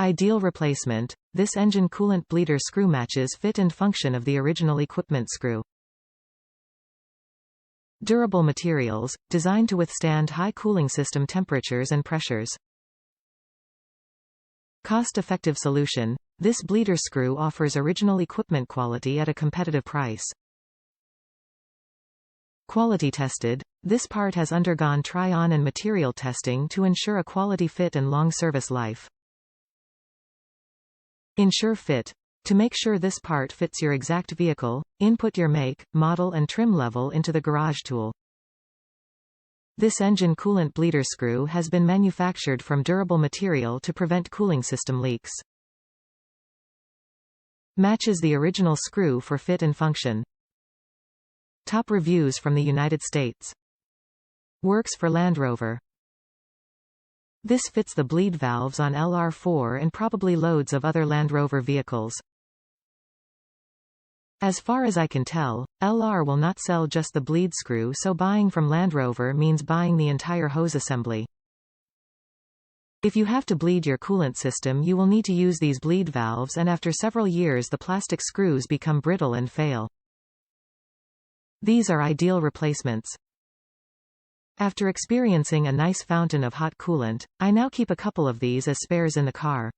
Ideal replacement. This engine coolant bleeder screw matches fit and function of the original equipment screw. Durable materials, designed to withstand high cooling system temperatures and pressures. Cost-effective solution. This bleeder screw offers original equipment quality at a competitive price. Quality tested. This part has undergone try-on and material testing to ensure a quality fit and long service life. Ensure fit. To make sure this part fits your exact vehicle, input your make, model and trim level into the garage tool. This engine coolant bleeder screw has been manufactured from durable material to prevent cooling system leaks. Matches the original screw for fit and function. Top reviews from the United States. Works for Land Rover. This fits the bleed valves on LR4 and probably loads of other Land Rover vehicles. As far as I can tell, LR will not sell just the bleed screw, so buying from Land Rover means buying the entire hose assembly. If you have to bleed your coolant system, you will need to use these bleed valves, and after several years the plastic screws become brittle and fail. These are ideal replacements. After experiencing a nice fountain of hot coolant, I now keep a couple of these as spares in the car.